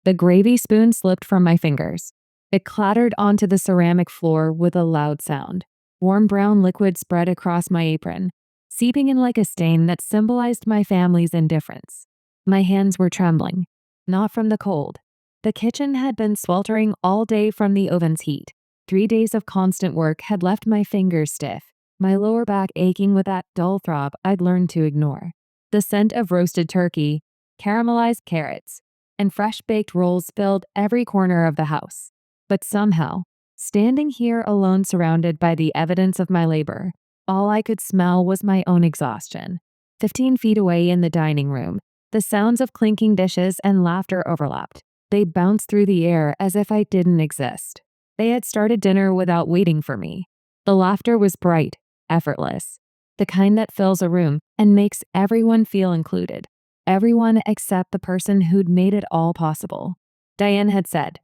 The gravy spoon slipped from my fingers. It clattered onto the ceramic floor with a loud sound. Warm brown liquid spread across my apron, seeping in like a stain that symbolized my family's indifference. My hands were trembling, not from the cold. The kitchen had been sweltering all day from the oven's heat. 3 days of constant work had left my fingers stiff, my lower back aching with that dull throb I'd learned to ignore. The scent of roasted turkey, caramelized carrots, and fresh-baked rolls filled every corner of the house. But somehow, standing here alone surrounded by the evidence of my labor, all I could smell was my own exhaustion. 15 feet away in the dining room, the sounds of clinking dishes and laughter overlapped. They bounced through the air as if I didn't exist. They had started dinner without waiting for me. The laughter was bright, effortless, the kind that fills a room and makes everyone feel included. Everyone except the person who'd made it all possible. Diane had said,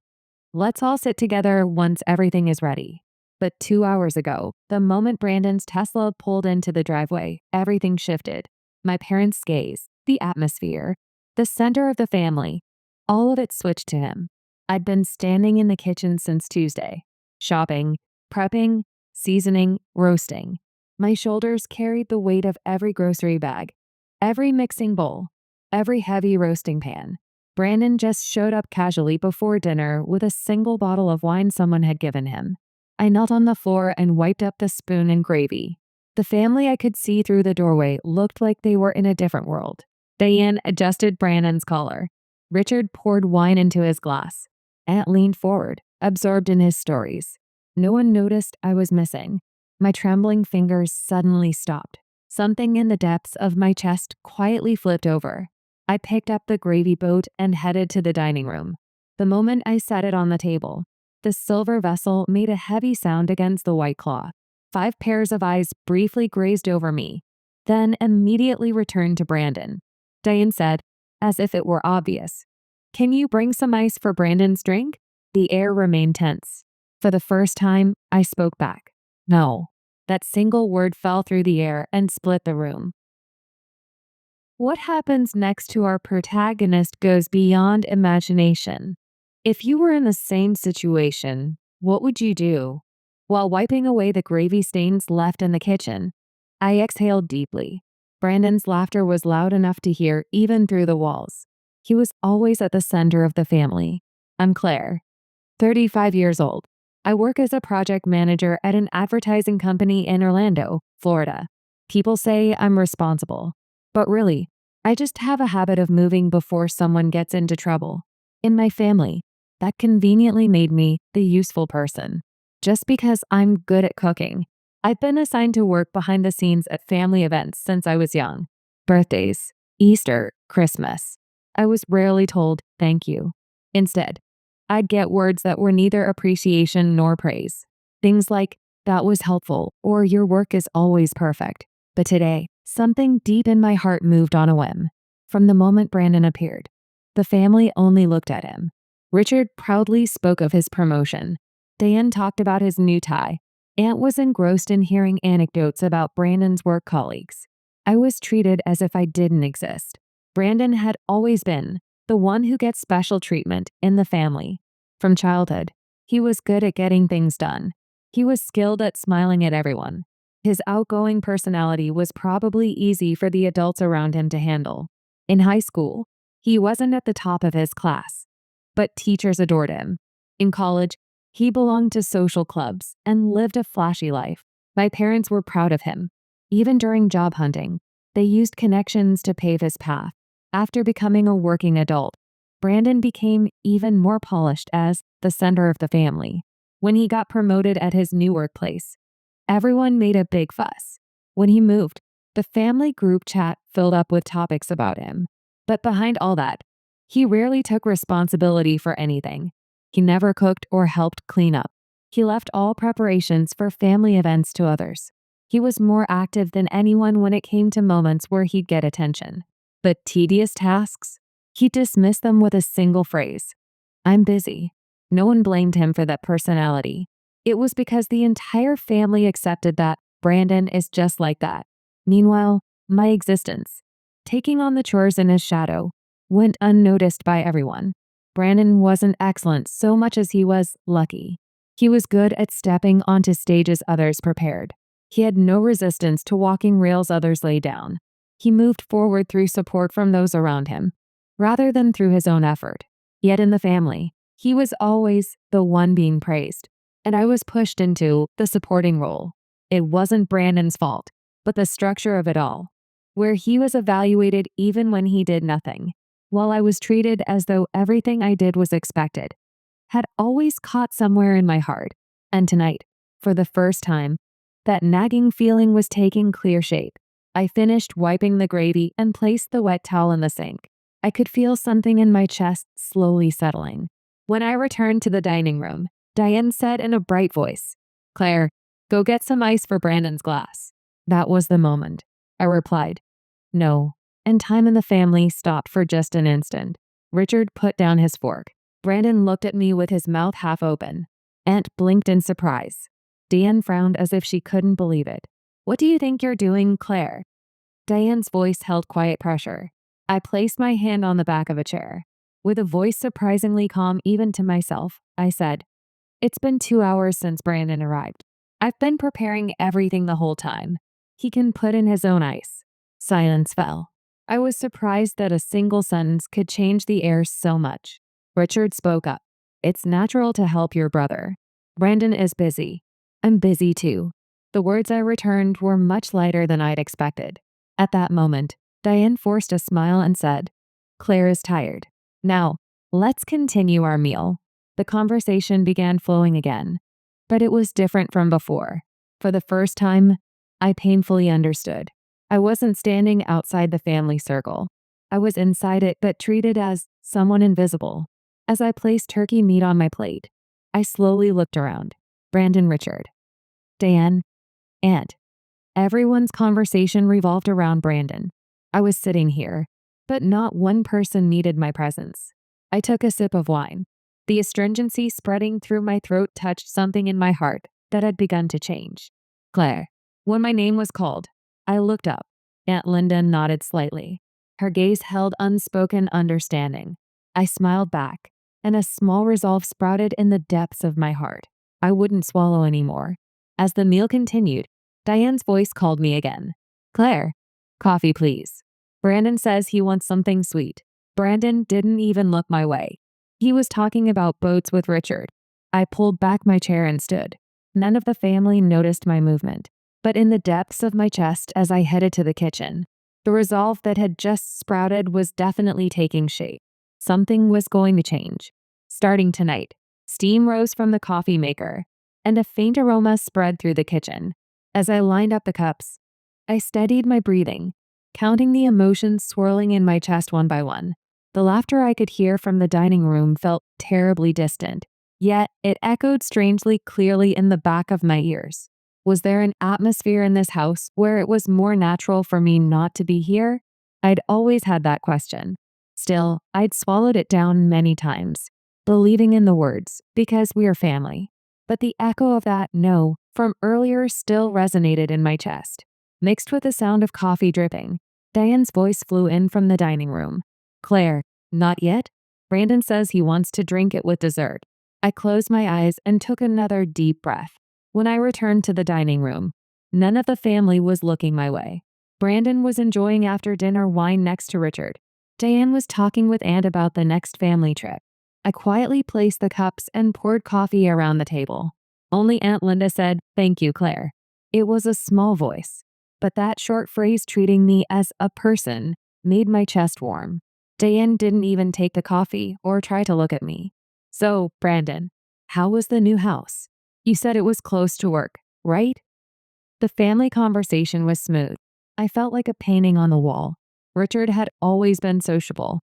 "Let's all sit together once everything is ready." But 2 hours ago, the moment Brandon's Tesla pulled into the driveway, everything shifted. My parents' gaze, the atmosphere, the center of the family, all of it switched to him. I'd been standing in the kitchen since Tuesday, shopping, prepping, seasoning, roasting. My shoulders carried the weight of every grocery bag, every mixing bowl, every heavy roasting pan. Brandon just showed up casually before dinner with a single bottle of wine someone had given him. I knelt on the floor and wiped up the spoon and gravy. The family I could see through the doorway looked like they were in a different world. Diane adjusted Brandon's collar. Richard poured wine into his glass. Aunt leaned forward, absorbed in his stories. No one noticed I was missing. My trembling fingers suddenly stopped. Something in the depths of my chest quietly flipped over. I picked up the gravy boat and headed to the dining room. The moment I set it on the table, the silver vessel made a heavy sound against the white cloth. 5 pairs of eyes briefly grazed over me, then immediately returned to Brandon. Diane said, as if it were obvious, "Can you bring some ice for Brandon's drink?" The air remained tense. For the first time, I spoke back. "No." That single word fell through the air and split the room. What happens next to our protagonist goes beyond imagination. If you were in the same situation, what would you do? While wiping away the gravy stains left in the kitchen, I exhaled deeply. Brandon's laughter was loud enough to hear even through the walls. He was always at the center of the family. I'm Claire, 35 years old. I work as a project manager at an advertising company in Orlando, Florida. People say I'm responsible, but really, I just have a habit of moving before someone gets into trouble. In my family, that conveniently made me the useful person. Just because I'm good at cooking, I've been assigned to work behind the scenes at family events since I was young. Birthdays, Easter, Christmas. I was rarely told thank you. Instead, I'd get words that were neither appreciation nor praise. Things like, "That was helpful," or "Your work is always perfect." But today, something deep in my heart moved on a whim. From the moment Brandon appeared, the family only looked at him. Richard proudly spoke of his promotion. Dan talked about his new tie. Aunt was engrossed in hearing anecdotes about Brandon's work colleagues. I was treated as if I didn't exist. Brandon had always been the one who gets special treatment in the family. From childhood, he was good at getting things done. He was skilled at smiling at everyone. His outgoing personality was probably easy for the adults around him to handle. In high school, he wasn't at the top of his class, but teachers adored him. In college, he belonged to social clubs and lived a flashy life. My parents were proud of him. Even during job hunting, they used connections to pave his path. After becoming a working adult, Brandon became even more polished as the center of the family. When he got promoted at his new workplace, everyone made a big fuss. When he moved, the family group chat filled up with topics about him. But behind all that, he rarely took responsibility for anything. He never cooked or helped clean up. He left all preparations for family events to others. He was more active than anyone when it came to moments where he'd get attention. But tedious tasks? He dismissed them with a single phrase. "I'm busy." No one blamed him for that personality. It was because the entire family accepted that Brandon is just like that. Meanwhile, my existence, taking on the chores in his shadow, went unnoticed by everyone. Brandon wasn't excellent so much as he was lucky. He was good at stepping onto stages others prepared. He had no resistance to walking rails others laid down. He moved forward through support from those around him, rather than through his own effort. Yet in the family, he was always the one being praised, and I was pushed into the supporting role. It wasn't Brandon's fault, but the structure of it all, where he was evaluated even when he did nothing, while I was treated as though everything I did was expected, had always caught somewhere in my heart. And tonight, for the first time, that nagging feeling was taking clear shape. I finished wiping the gravy and placed the wet towel in the sink. I could feel something in my chest slowly settling. When I returned to the dining room, Diane said in a bright voice, "Claire, go get some ice for Brandon's glass." That was the moment. I replied, "No," and time in the family stopped for just an instant. Richard put down his fork. Brandon looked at me with his mouth half open. Aunt blinked in surprise. Diane frowned as if she couldn't believe it. "What do you think you're doing, Claire?" Diane's voice held quiet pressure. I placed my hand on the back of a chair. With a voice surprisingly calm even to myself, I said, "It's been 2 hours since Brandon arrived. I've been preparing everything the whole time. He can put in his own ice." Silence fell. I was surprised that a single sentence could change the air so much. Richard spoke up. "It's natural to help your brother. Brandon is busy. I'm busy too." The words I returned were much lighter than I'd expected. At that moment, Diane forced a smile and said, "Claire is tired. Now, let's continue our meal." The conversation began flowing again, but it was different from before. For the first time, I painfully understood. I wasn't standing outside the family circle. I was inside it, but treated as someone invisible. As I placed turkey meat on my plate, I slowly looked around. Brandon, Richard, Diane, Aunt. Everyone's conversation revolved around Brandon. I was sitting here, but not one person needed my presence. I took a sip of wine. The astringency spreading through my throat touched something in my heart that had begun to change. "Claire." When my name was called, I looked up. Aunt Linda nodded slightly. Her gaze held unspoken understanding. I smiled back, and a small resolve sprouted in the depths of my heart. I wouldn't swallow anymore. As the meal continued, Diane's voice called me again. "Claire, coffee please." Brandon says he wants something sweet. Brandon didn't even look my way. He was talking about boats with Richard. I pulled back my chair and stood. None of the family noticed my movement, but in the depths of my chest as I headed to the kitchen, the resolve that had just sprouted was definitely taking shape. Something was going to change. Starting tonight, steam rose from the coffee maker, and a faint aroma spread through the kitchen. As I lined up the cups, I steadied my breathing, counting the emotions swirling in my chest one by one. The laughter I could hear from the dining room felt terribly distant, yet it echoed strangely clearly in the back of my ears. Was there an atmosphere in this house where it was more natural for me not to be here? I'd always had that question. Still, I'd swallowed it down many times, believing in the words, "because we are family." But the echo of that "no" from earlier still resonated in my chest. Mixed with the sound of coffee dripping, Diane's voice flew in from the dining room. "Claire, not yet? Brandon says he wants to drink it with dessert." I closed my eyes and took another deep breath. When I returned to the dining room, none of the family was looking my way. Brandon was enjoying after-dinner wine next to Richard. Diane was talking with Aunt about the next family trip. I quietly placed the cups and poured coffee around the table. Only Aunt Linda said, "Thank you, Claire." It was a small voice, but that short phrase treating me as a person made my chest warm. Diane didn't even take the coffee or try to look at me. "So, Brandon, how was the new house? You said it was close to work, right?" The family conversation was smooth. I felt like a painting on the wall. Richard had always been sociable,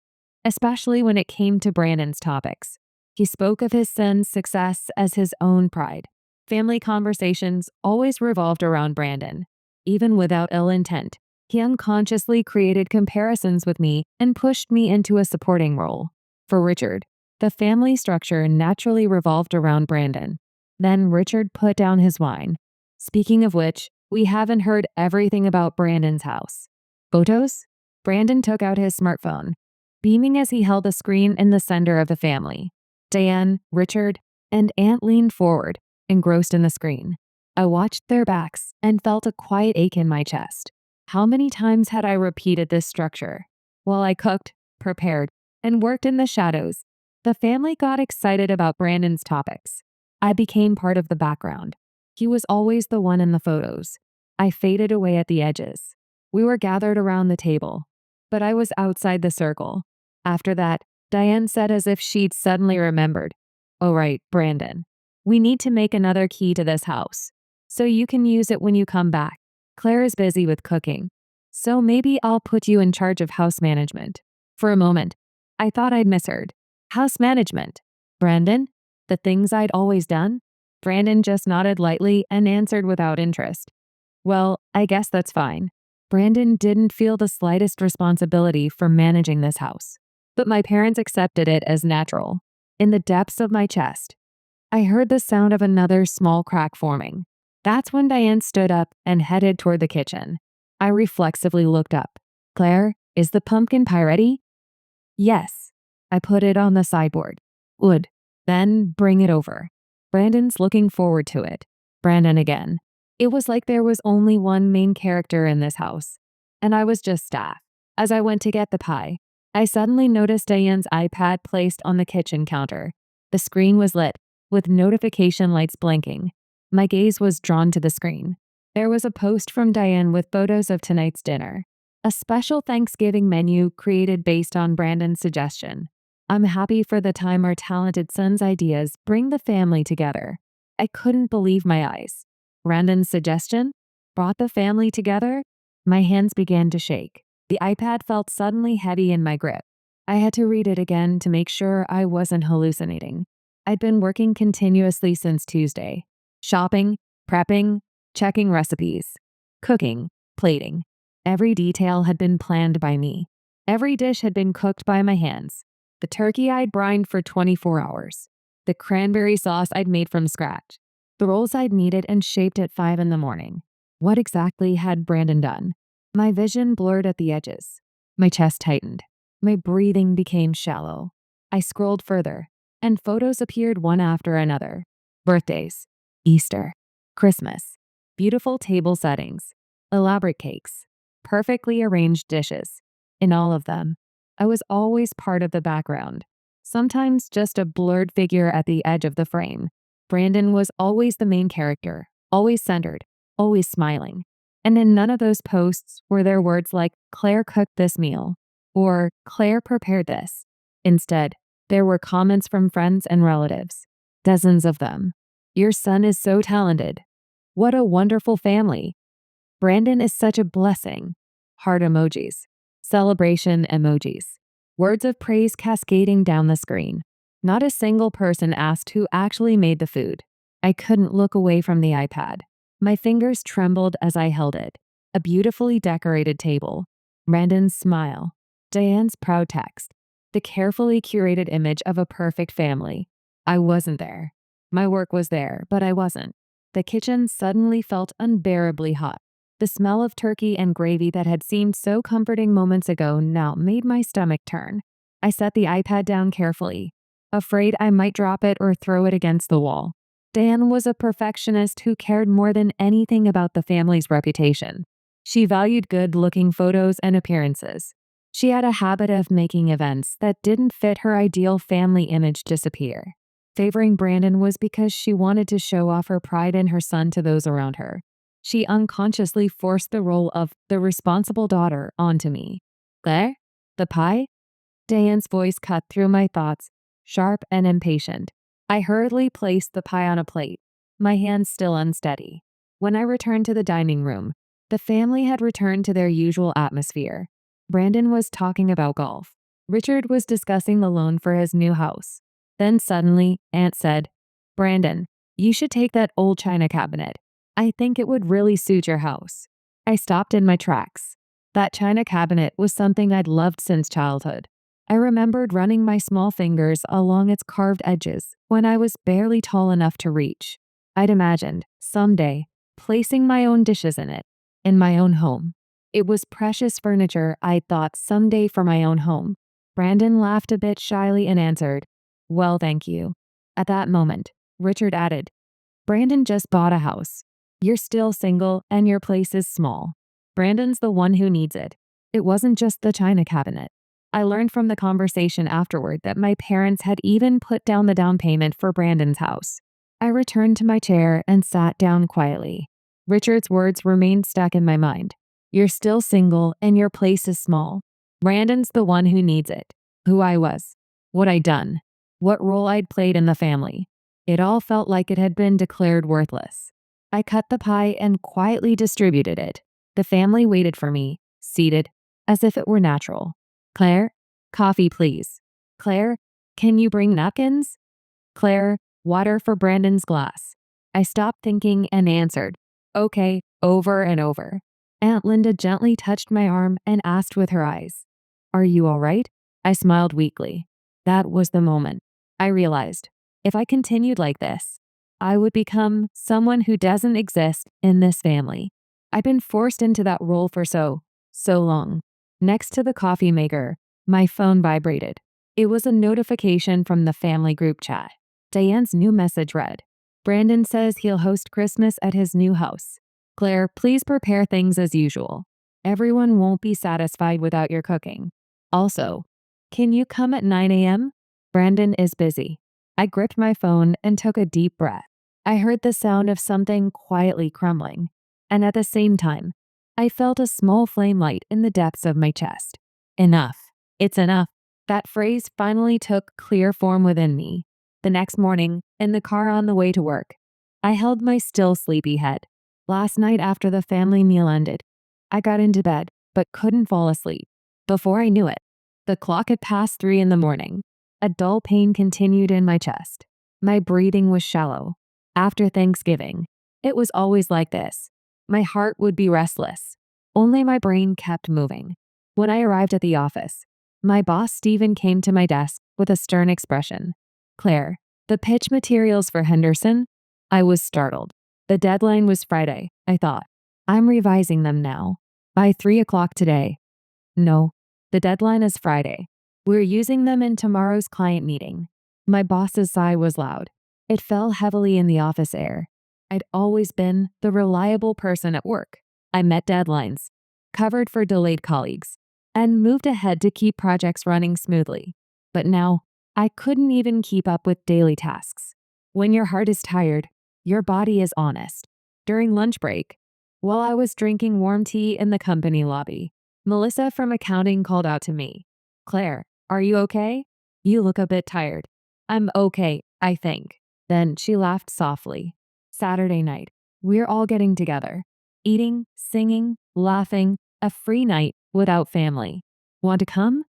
especially when it came to Brandon's topics. He spoke of his son's success as his own pride. Family conversations always revolved around Brandon. Even without ill intent, he unconsciously created comparisons with me and pushed me into a supporting role. For Richard, the family structure naturally revolved around Brandon. Then Richard put down his wine. "Speaking of which, we haven't heard everything about Brandon's house." "Photos?" Brandon took out his smartphone. beaming as he held the screen in the center of the family. Diane, Richard, and Aunt leaned forward, engrossed in the screen. I watched their backs and felt a quiet ache in my chest. How many times had I repeated this structure? While I cooked, prepared, and worked in the shadows, the family got excited about Brandon's topics. I became part of the background. He was always the one in the photos. I faded away at the edges. We were gathered around the table, but I was outside the circle. After that, Diane said as if she'd suddenly remembered, "Oh right, Brandon. We need to make another key to this house, so you can use it when you come back. Claire is busy with cooking, so maybe I'll put you in charge of house management." For a moment, I thought I'd misheard. House management? Brandon? The things I'd always done? Brandon just nodded lightly and answered without interest. Well, I guess that's fine. Brandon didn't feel the slightest responsibility for managing this house, but my parents accepted it as natural. In the depths of my chest, I heard the sound of another small crack forming. That's when Diane stood up and headed toward the kitchen. I reflexively looked up. "Claire, is the pumpkin pie ready?" "Yes." I put it on the sideboard. "Wood. Then bring it over. Brandon's looking forward to it." Brandon again. It was like there was only one main character in this house, and I was just staff. As I went to get the pie, I suddenly noticed Diane's iPad placed on the kitchen counter. The screen was lit, with notification lights blinking. My gaze was drawn to the screen. There was a post from Diane with photos of tonight's dinner, a special Thanksgiving menu created based on Brandon's suggestion. I'm happy for the time our talented son's ideas bring the family together. I couldn't believe my eyes. Brandon's suggestion brought the family together? My hands began to shake. The iPad felt suddenly heavy in my grip. I had to read it again to make sure I wasn't hallucinating. I'd been working continuously since Tuesday. Shopping, prepping, checking recipes, cooking, plating. Every detail had been planned by me. Every dish had been cooked by my hands. The turkey I'd brined for 24 hours. The cranberry sauce I'd made from scratch. The rolls I'd kneaded and shaped at 5 in the morning. What exactly had Brandon done? My vision blurred at the edges. My chest tightened. My breathing became shallow. I scrolled further, and photos appeared one after another. Birthdays, Easter, Christmas, beautiful table settings, elaborate cakes, perfectly arranged dishes. In all of them, I was always part of the background, sometimes just a blurred figure at the edge of the frame. Brandon was always the main character, always centered, always smiling. And in none of those posts were there words like, "Claire cooked this meal," or "Claire prepared this." Instead, there were comments from friends and relatives, dozens of them. "Your son is so talented. What a wonderful family. Brandon is such a blessing." Heart emojis, celebration emojis, words of praise cascading down the screen. Not a single person asked who actually made the food. I couldn't look away from the iPad. My fingers trembled as I held it. A beautifully decorated table. Brandon's smile. Diane's proud text. The carefully curated image of a perfect family. I wasn't there. My work was there, but I wasn't. The kitchen suddenly felt unbearably hot. The smell of turkey and gravy that had seemed so comforting moments ago now made my stomach turn. I set the iPad down carefully, afraid I might drop it or throw it against the wall. Diane was a perfectionist who cared more than anything about the family's reputation. She valued good-looking photos and appearances. She had a habit of making events that didn't fit her ideal family image disappear. Favoring Brandon was because she wanted to show off her pride in her son to those around her. She unconsciously forced the role of the responsible daughter onto me. "Claire? The pie?" Diane's voice cut through my thoughts, sharp and impatient. I hurriedly placed the pie on a plate, my hands still unsteady. When I returned to the dining room, the family had returned to their usual atmosphere. Brandon was talking about golf. Richard was discussing the loan for his new house. Then suddenly, Aunt said, "Brandon, you should take that old china cabinet. I think it would really suit your house." I stopped in my tracks. That china cabinet was something I'd loved since childhood. I remembered running my small fingers along its carved edges when I was barely tall enough to reach. I'd imagined, someday, placing my own dishes in it, in my own home. It was precious furniture I'd thought someday for my own home. Brandon laughed a bit shyly and answered, "Well, thank you." At that moment, Richard added, "Brandon just bought a house. You're still single and your place is small. Brandon's the one who needs it. It wasn't just the china cabinet." I learned from the conversation afterward that my parents had even put down the down payment for Brandon's house. I returned to my chair and sat down quietly. Richard's words remained stuck in my mind. You're still single and your place is small. Brandon's the one who needs it. Who I was, what I'd done, what role I'd played in the family. It all felt like it had been declared worthless. I cut the pie and quietly distributed it. The family waited for me, seated, as if it were natural. "Claire, coffee please. Claire, can you bring napkins? Claire, water for Brandon's glass." I stopped thinking and answered, "Okay," over and over. Aunt Linda gently touched my arm and asked with her eyes, "Are you all right?" I smiled weakly. That was the moment. I realized, if I continued like this, I would become someone who doesn't exist in this family. I've been forced into that role for so long. Next to the coffee maker, my phone vibrated. It was a notification from the family group chat. Diane's new message read, "Brandon says he'll host Christmas at his new house. Claire, please prepare things as usual. Everyone won't be satisfied without your cooking. Also, can you come at 9 a.m.? Brandon is busy." I gripped my phone and took a deep breath. I heard the sound of something quietly crumbling, and at the same time, I felt a small flame light in the depths of my chest. Enough. It's enough. That phrase finally took clear form within me. The next morning, in the car on the way to work, I held my still sleepy head. Last night after the family meal ended, I got into bed but couldn't fall asleep. Before I knew it, the clock had passed 3 in the morning. A dull pain continued in my chest. My breathing was shallow. After Thanksgiving, it was always like this. My heart would be restless. Only my brain kept moving. When I arrived at the office, my boss Stephen came to my desk with a stern expression. "Claire, the pitch materials for Henderson?" I was startled. The deadline was Friday, I thought. "I'm revising them now. By 3 o'clock today." "No, the deadline is Friday. We're using them in tomorrow's client meeting." My boss's sigh was loud. It fell heavily in the office air. I'd always been the reliable person at work. I met deadlines, covered for delayed colleagues, and moved ahead to keep projects running smoothly. But now, I couldn't even keep up with daily tasks. When your heart is tired, your body is honest. During lunch break, while I was drinking warm tea in the company lobby, Melissa from accounting called out to me. "Claire, are you okay? You look a bit tired." "I'm okay, I think." Then she laughed softly. Saturday night, we're all getting together. Eating, singing, laughing, a free night without family. Want to come?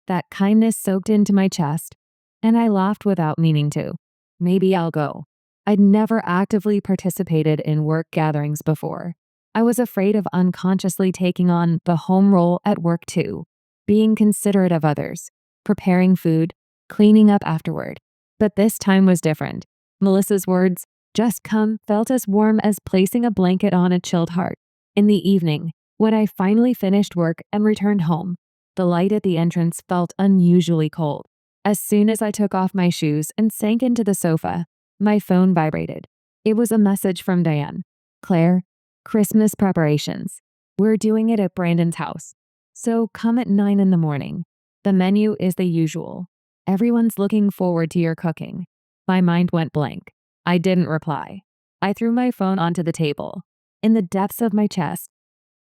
That kindness soaked into my chest, and I laughed without meaning to. Maybe I'll go. I'd never actively participated in work gatherings before. I was afraid of unconsciously taking on the home role at work too, being considerate of others, preparing food, cleaning up afterward. But this time was different. Melissa's words, "Just come," felt as warm as placing a blanket on a chilled heart. In the evening, when I finally finished work and returned home, the light at the entrance felt unusually cold. As soon as I took off my shoes and sank into the sofa, my phone vibrated. It was a message from Diane. "Claire, Christmas preparations. We're doing it at Brandon's house. So come at 9 in the morning. The menu is the usual. Everyone's looking forward to your cooking." My mind went blank. I didn't reply. I threw my phone onto the table. In the depths of my chest,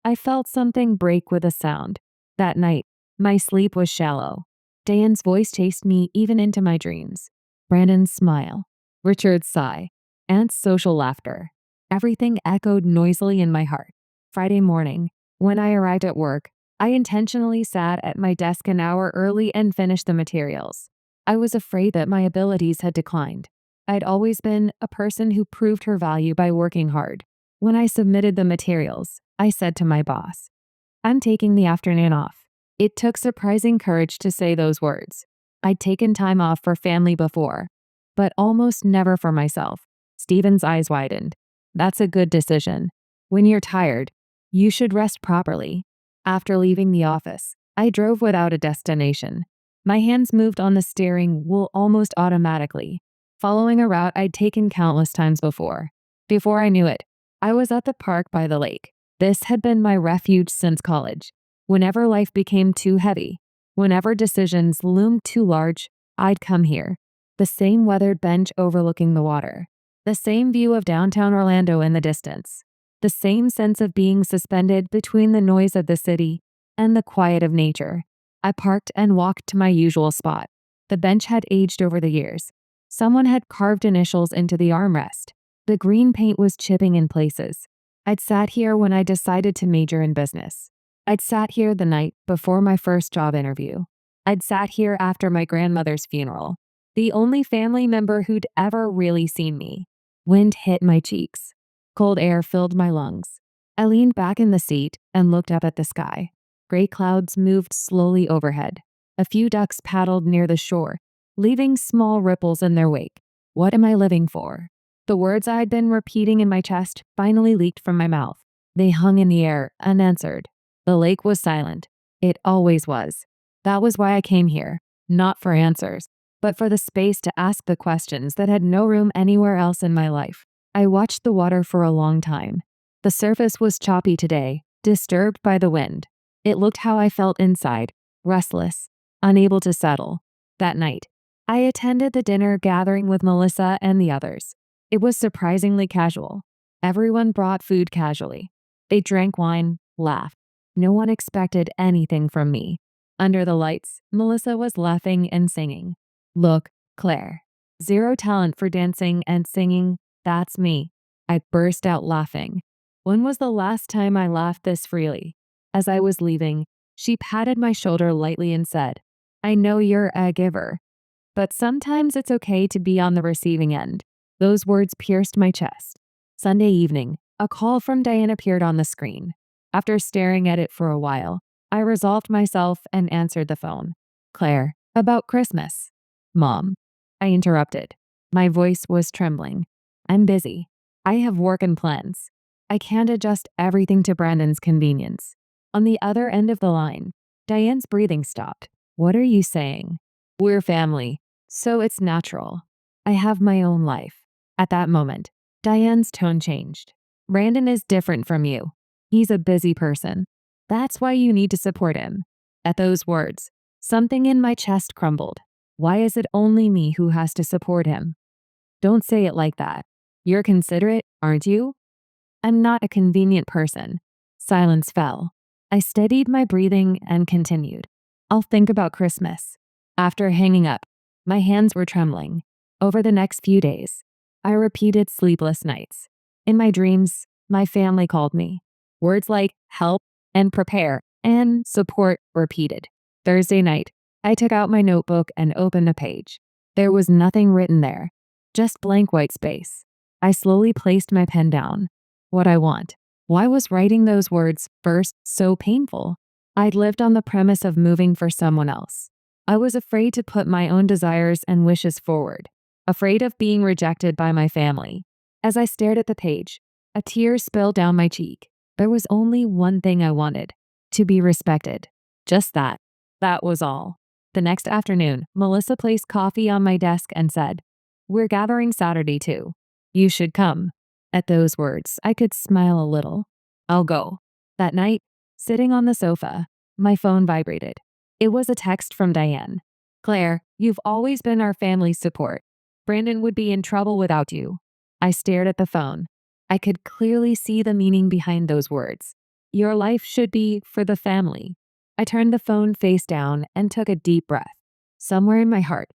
I felt something break with a sound. That night, my sleep was shallow. Diane's voice chased me even into my dreams. Brandon's smile, Richard's sigh, Aunt's social laughter. Everything echoed noisily in my heart. Friday morning, when I arrived at work, I intentionally sat at my desk an hour early and finished the materials. I was afraid that my abilities had declined. I'd always been a person who proved her value by working hard. When I submitted the materials, I said to my boss, "I'm taking the afternoon off." It took surprising courage to say those words. I'd taken time off for family before, but almost never for myself. Stephen's eyes widened. "That's a good decision. When you're tired, you should rest properly." After leaving the office, I drove without a destination. My hands moved on the steering wheel almost automatically, following a route I'd taken countless times before. Before I knew it, I was at the park by the lake. This had been my refuge since college. Whenever life became too heavy, whenever decisions loomed too large, I'd come here. The same weathered bench overlooking the water. The same view of downtown Orlando in the distance. The same sense of being suspended between the noise of the city and the quiet of nature. I parked and walked to my usual spot. The bench had aged over the years. Someone had carved initials into the armrest. The green paint was chipping in places. I'd sat here when I decided to major in business. I'd sat here the night before my first job interview. I'd sat here after my grandmother's funeral, the only family member who'd ever really seen me. Wind hit my cheeks. Cold air filled my lungs. I leaned back in the seat and looked up at the sky. Gray clouds moved slowly overhead. A few ducks paddled near the shore, leaving small ripples in their wake. What am I living for? The words I'd been repeating in my chest finally leaked from my mouth. They hung in the air, unanswered. The lake was silent. It always was. That was why I came here, not for answers, but for the space to ask the questions that had no room anywhere else in my life. I watched the water for a long time. The surface was choppy today, disturbed by the wind. It looked how I felt inside, restless, unable to settle. That night, I attended the dinner gathering with Melissa and the others. It was surprisingly casual. Everyone brought food casually. They drank wine, laughed. No one expected anything from me. Under the lights, Melissa was laughing and singing. Look, Claire. Zero talent for dancing and singing, that's me. I burst out laughing. When was the last time I laughed this freely? As I was leaving, she patted my shoulder lightly and said, I know you're a giver, but sometimes it's okay to be on the receiving end. Those words pierced my chest. Sunday evening, a call from Diane appeared on the screen. After staring at it for a while, I resolved myself and answered the phone. Claire, about Christmas. Mom. I interrupted. My voice was trembling. I'm busy. I have work and plans. I can't adjust everything to Brandon's convenience. On the other end of the line, Diane's breathing stopped. What are you saying? We're family, so it's natural. I have my own life. At that moment, Diane's tone changed. Brandon is different from you. He's a busy person. That's why you need to support him. At those words, something in my chest crumbled. Why is it only me who has to support him? Don't say it like that. You're considerate, aren't you? I'm not a convenient person. Silence fell. I steadied my breathing and continued. I'll think about Christmas. After hanging up, my hands were trembling. Over the next few days, I repeated sleepless nights. In my dreams, my family called me. Words like help and prepare and support repeated. Thursday night, I took out my notebook and opened a page. There was nothing written there, just blank white space. I slowly placed my pen down. What I want. Why was writing those words first so painful? I'd lived on the premise of moving for someone else. I was afraid to put my own desires and wishes forward, afraid of being rejected by my family. As I stared at the page, a tear spilled down my cheek. There was only one thing I wanted, to be respected. Just that. That was all. The next afternoon, Melissa placed coffee on my desk and said, We're gathering Saturday too. You should come. At those words, I could smile a little. I'll go. That night, sitting on the sofa, my phone vibrated. It was a text from Diane. Claire, you've always been our family's support. Brandon would be in trouble without you. I stared at the phone. I could clearly see the meaning behind those words. Your life should be for the family. I turned the phone face down and took a deep breath. Somewhere in my heart,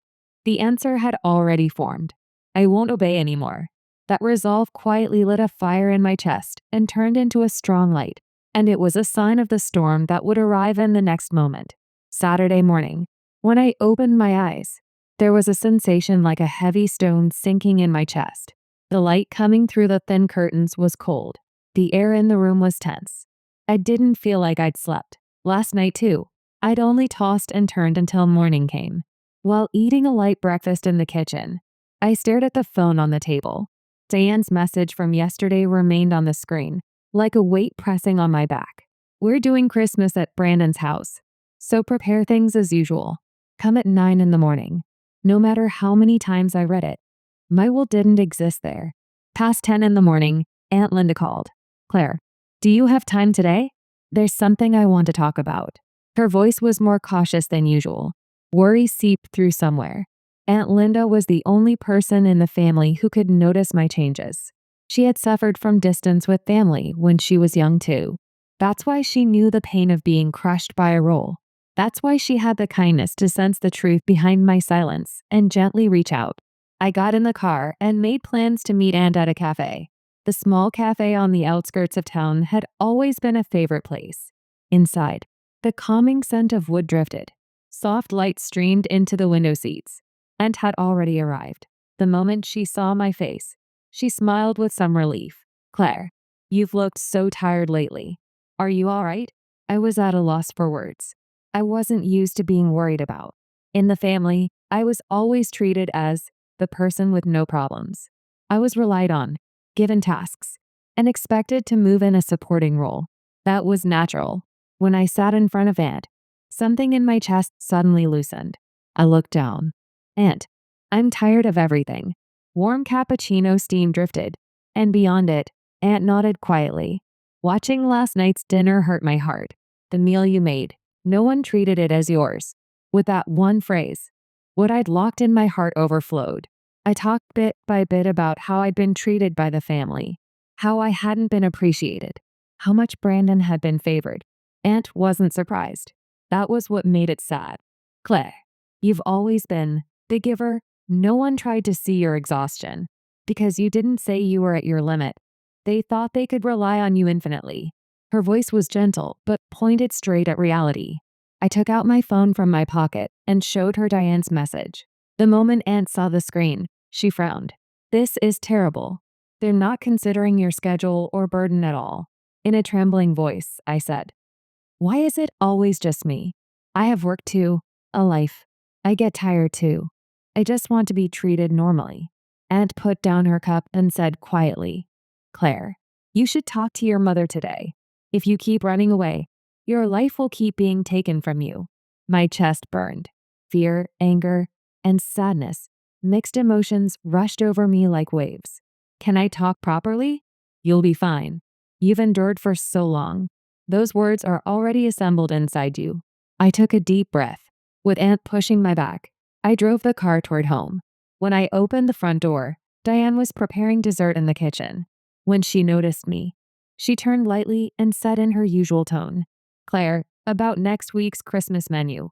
the answer had already formed. I won't obey anymore. That resolve quietly lit a fire in my chest and turned into a strong light, and it was a sign of the storm that would arrive in the next moment. Saturday morning, when I opened my eyes, there was a sensation like a heavy stone sinking in my chest. The light coming through the thin curtains was cold. The air in the room was tense. I didn't feel like I'd slept. Last night, too, I'd only tossed and turned until morning came. While eating a light breakfast in the kitchen, I stared at the phone on the table. Diane's message from yesterday remained on the screen, like a weight pressing on my back. We're doing Christmas at Brandon's house, so prepare things as usual. Come at 9 in the morning. No matter how many times I read it, my will didn't exist there. Past 10 in the morning, Aunt Linda called. Claire, do you have time today? There's something I want to talk about. Her voice was more cautious than usual. Worry seeped through somewhere. Aunt Linda was the only person in the family who could notice my changes. She had suffered from distance with family when she was young too. That's why she knew the pain of being crushed by a role. That's why she had the kindness to sense the truth behind my silence and gently reach out. I got in the car and made plans to meet Aunt at a cafe. The small cafe on the outskirts of town had always been a favorite place. Inside, the calming scent of wood drifted. Soft light streamed into the window seats. Aunt had already arrived. The moment she saw my face, she smiled with some relief. Claire, you've looked so tired lately. Are you all right? I was at a loss for words. I wasn't used to being worried about. In the family, I was always treated as the person with no problems. I was relied on, given tasks, and expected to move in a supporting role. That was natural. When I sat in front of Aunt, something in my chest suddenly loosened. I looked down. Aunt, I'm tired of everything. Warm cappuccino steam drifted, and beyond it, Aunt nodded quietly. Watching last night's dinner hurt my heart. The meal you made, no one treated it as yours. With that one phrase, what I'd locked in my heart overflowed. I talked bit by bit about how I'd been treated by the family, how I hadn't been appreciated, how much Brandon had been favored. Aunt wasn't surprised. That was what made it sad. Claire, you've always been the giver. No one tried to see your exhaustion. Because you didn't say you were at your limit, they thought they could rely on you infinitely. Her voice was gentle, but pointed straight at reality. I took out my phone from my pocket and showed her Diane's message. The moment Aunt saw the screen, she frowned. This is terrible. They're not considering your schedule or burden at all. In a trembling voice, I said, why is it always just me? I have work too, a life. I get tired too. I just want to be treated normally. Aunt put down her cup and said quietly, Claire, you should talk to your mother today. If you keep running away, your life will keep being taken from you. My chest burned. Fear, anger, and sadness, mixed emotions rushed over me like waves. Can I talk properly? You'll be fine. You've endured for so long. Those words are already assembled inside you. I took a deep breath. With Aunt pushing my back, I drove the car toward home. When I opened the front door, Diane was preparing dessert in the kitchen. When she noticed me, she turned lightly and said in her usual tone, Claire, about next week's Christmas menu.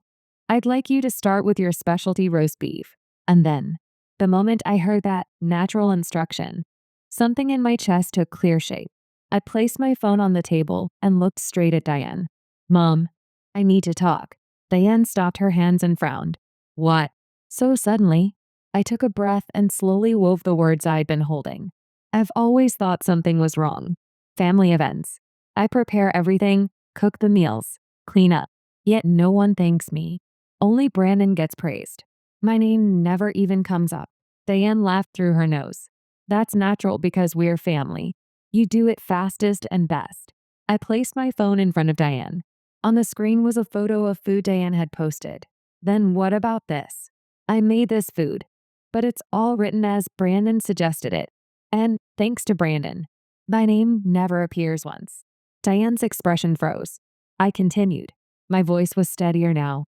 I'd like you to start with your specialty roast beef. And then, the moment I heard that natural instruction, something in my chest took clear shape. I placed my phone on the table and looked straight at Diane. Mom, I need to talk. Diane stopped her hands and frowned. What? So suddenly, I took a breath and slowly wove the words I'd been holding. I've always thought something was wrong. Family events. I prepare everything, cook the meals, clean up. Yet no one thanks me. Only Brandon gets praised. My name never even comes up. Diane laughed through her nose. That's natural because we're family. You do it fastest and best. I placed my phone in front of Diane. On the screen was a photo of food Diane had posted. Then what about this? I made this food, but it's all written as Brandon suggested it. And thanks to Brandon, my name never appears once. Diane's expression froze. I continued. My voice was steadier now,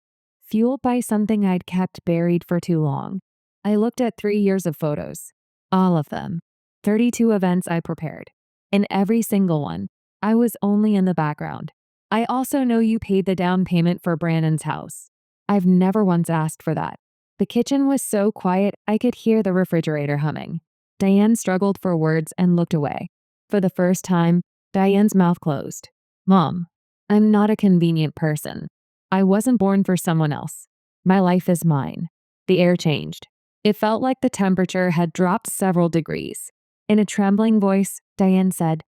fueled by something I'd kept buried for too long. I looked at 3 years of photos. All of them. 32 events I prepared. In every single one, I was only in the background. I also know you paid the down payment for Brandon's house. I've never once asked for that. The kitchen was so quiet I could hear the refrigerator humming. Diane struggled for words and looked away. For the first time, Diane's mouth closed. Mom, I'm not a convenient person. I wasn't born for someone else. My life is mine. The air changed. It felt like the temperature had dropped several degrees. In a trembling voice, Diane said,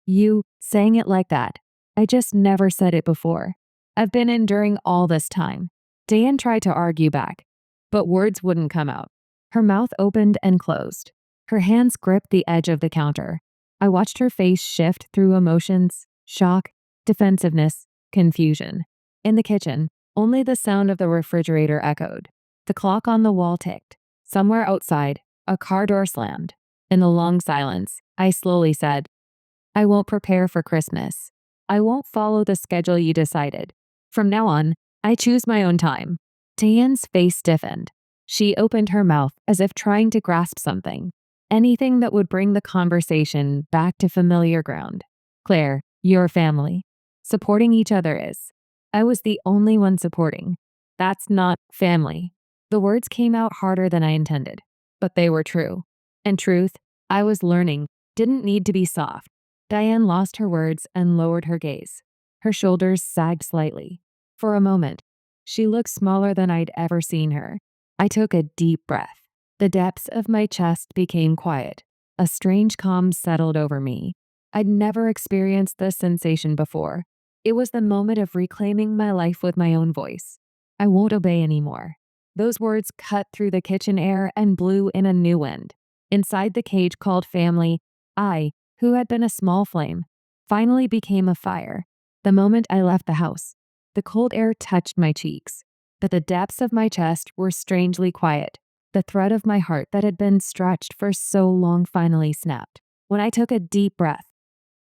You saying it like that. I just never said it before. I've been enduring all this time. Diane tried to argue back, but words wouldn't come out. Her mouth opened and closed. Her hands gripped the edge of the counter. I watched her face shift through emotions, shock, defensiveness, confusion. In the kitchen, Only the sound of the refrigerator echoed. The clock on the wall ticked. Somewhere outside, a car door slammed. In the long silence, I slowly said, I won't prepare for Christmas. I won't follow the schedule you decided. From now on, I choose my own time. Diane's face stiffened. She opened her mouth as if trying to grasp something. Anything that would bring the conversation back to familiar ground. Claire, your family. Supporting each other is. I was the only one supporting. That's not family. The words came out harder than I intended, but they were true. And truth, I was learning, didn't need to be soft. Diane lost her words and lowered her gaze. Her shoulders sagged slightly. For a moment, she looked smaller than I'd ever seen her. I took a deep breath. The depths of my chest became quiet. A strange calm settled over me. I'd never experienced this sensation before. It was the moment of reclaiming my life with my own voice. I won't obey anymore. Those words cut through the kitchen air and blew in a new wind. Inside the cage called family, I, who had been a small flame, finally became a fire. The moment I left the house, the cold air touched my cheeks, but the depths of my chest were strangely quiet. The thread of my heart that had been stretched for so long finally snapped. When I took a deep breath,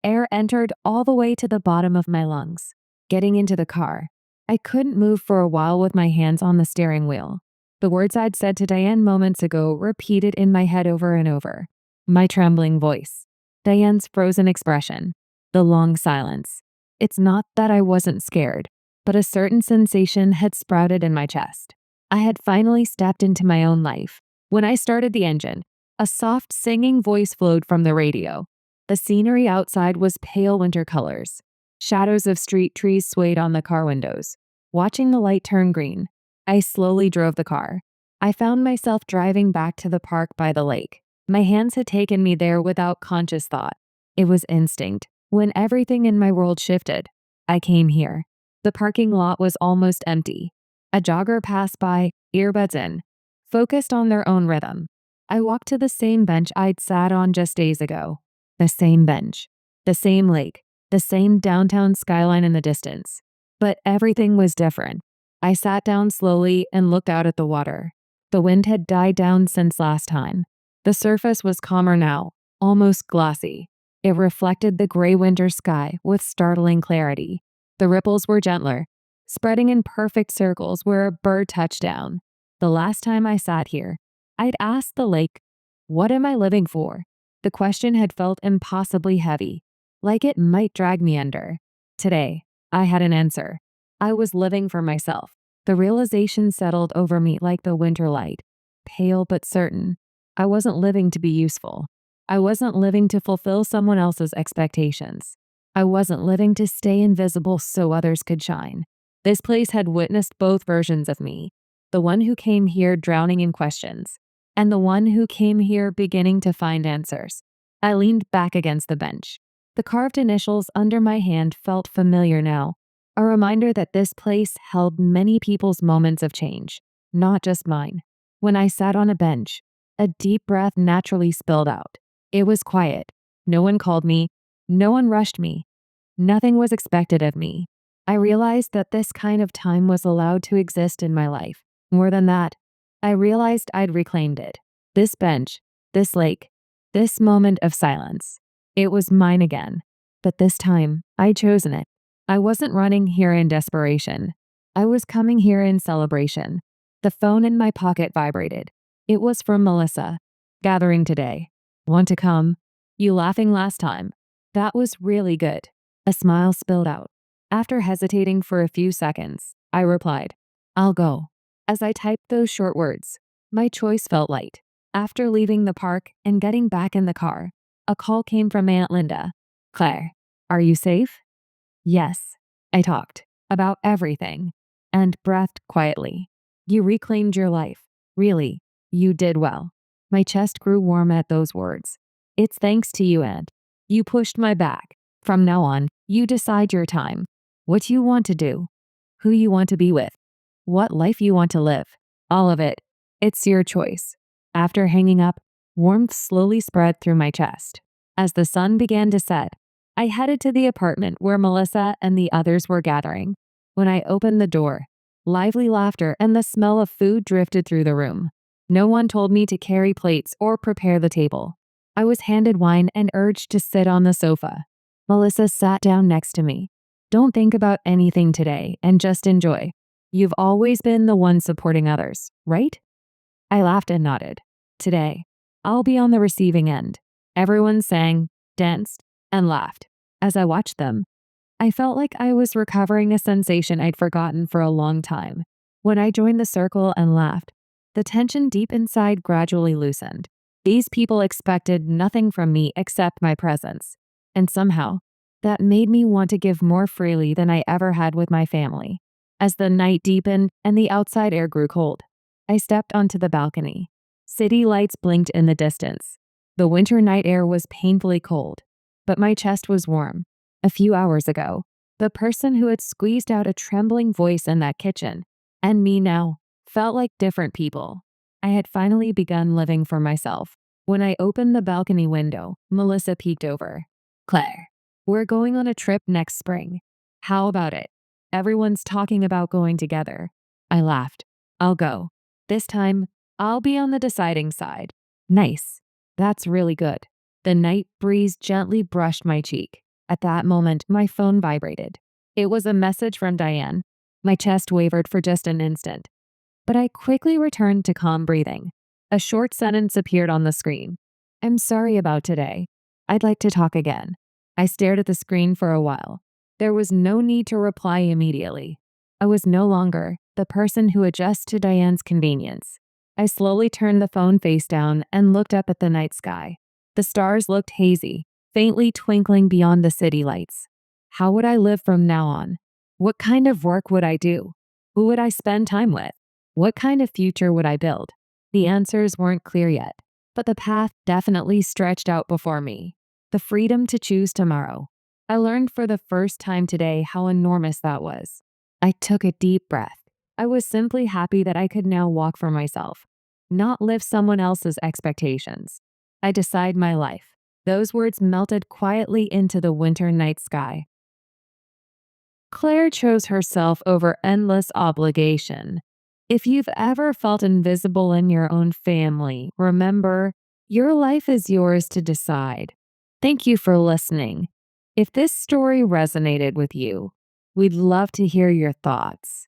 air entered all the way to the bottom of my lungs. Getting into the car, I couldn't move for a while with my hands on the steering wheel. The words I'd said to Diane moments ago repeated in my head over and over. My trembling voice, Diane's frozen expression, the long silence. It's not that I wasn't scared, but a certain sensation had sprouted in my chest. I had finally stepped into my own life. When I started the engine, a soft singing voice flowed from the radio. The scenery outside was pale winter colors. Shadows of street trees swayed on the car windows. Watching the light turn green, I slowly drove the car. I found myself driving back to the park by the lake. My hands had taken me there without conscious thought. It was instinct. When everything in my world shifted, I came here. The parking lot was almost empty. A jogger passed by, earbuds in, focused on their own rhythm. I walked to the same bench I'd sat on just days ago. The same bench, the same lake, the same downtown skyline in the distance. But everything was different. I sat down slowly and looked out at the water. The wind had died down since last time. The surface was calmer now, almost glossy. It reflected the gray winter sky with startling clarity. The ripples were gentler, spreading in perfect circles where a bird touched down. The last time I sat here, I'd asked the lake, what am I living for? The question had felt impossibly heavy, like it might drag me under. Today, I had an answer. I was living for myself. The realization settled over me like the winter light, pale but certain. I wasn't living to be useful. I wasn't living to fulfill someone else's expectations. I wasn't living to stay invisible so others could shine. This place had witnessed both versions of me, the one who came here drowning in questions, and the one who came here beginning to find answers. I leaned back against the bench. The carved initials under my hand felt familiar now, a reminder that this place held many people's moments of change, not just mine. When I sat on a bench, a deep breath naturally spilled out. It was quiet. No one called me. No one rushed me. Nothing was expected of me. I realized that this kind of time was allowed to exist in my life. More than that, I realized I'd reclaimed it. This bench, this lake, this moment of silence. It was mine again. But this time, I'd chosen it. I wasn't running here in desperation. I was coming here in celebration. The phone in my pocket vibrated. It was from Melissa. Gathering today. Want to come? You laughing last time. That was really good. A smile spilled out. After hesitating for a few seconds, I replied, I'll go. As I typed those short words, my choice felt light. After leaving the park and getting back in the car, a call came from Aunt Linda. Claire, are you safe? Yes. I talked about everything and breathed quietly. You reclaimed your life. Really, you did well. My chest grew warm at those words. It's thanks to you, Aunt. You pushed my back. From now on, you decide your time. What you want to do. Who you want to be with. What life you want to live. All of it. It's your choice. After hanging up, warmth slowly spread through my chest. As the sun began to set, I headed to the apartment where Melissa and the others were gathering. When I opened the door, Lively laughter and the smell of food drifted through the room. No one told me to carry plates or prepare the table. I was handed wine and urged to sit on the sofa. Melissa sat down next to me. Don't think about anything today and just enjoy. You've always been the one supporting others, right? I laughed and nodded. Today, I'll be on the receiving end. Everyone sang, danced, and laughed. As I watched them, I felt like I was recovering a sensation I'd forgotten for a long time. When I joined the circle and laughed, the tension deep inside gradually loosened. These people expected nothing from me except my presence. And somehow, that made me want to give more freely than I ever had with my family. As the night deepened and the outside air grew cold, I stepped onto the balcony. City lights blinked in the distance. The winter night air was painfully cold, but my chest was warm. A few hours ago, the person who had squeezed out a trembling voice in that kitchen, and me now, felt like different people. I had finally begun living for myself. When I opened the balcony window, Melissa peeked over. Claire, we're going on a trip next spring. How about it? Everyone's talking about going together. I laughed. I'll go. This time, I'll be on the deciding side. Nice. That's really good. The night breeze gently brushed my cheek. At that moment, my phone vibrated. It was a message from Diane. My chest wavered for just an instant, but I quickly returned to calm breathing. A short sentence appeared on the screen. I'm sorry about today. I'd like to talk again. I stared at the screen for a while. There was no need to reply immediately. I was no longer the person who adjusts to Diane's convenience. I slowly turned the phone face down and looked up at the night sky. The stars looked hazy, faintly twinkling beyond the city lights. How would I live from now on? What kind of work would I do? Who would I spend time with? What kind of future would I build? The answers weren't clear yet, but the path definitely stretched out before me. The freedom to choose tomorrow. I learned for the first time today how enormous that was. I took a deep breath. I was simply happy that I could now walk for myself, not live someone else's expectations. I decide my life. Those words melted quietly into the winter night sky. Claire chose herself over endless obligation. If you've ever felt invisible in your own family, remember, your life is yours to decide. Thank you for listening. If this story resonated with you, we'd love to hear your thoughts.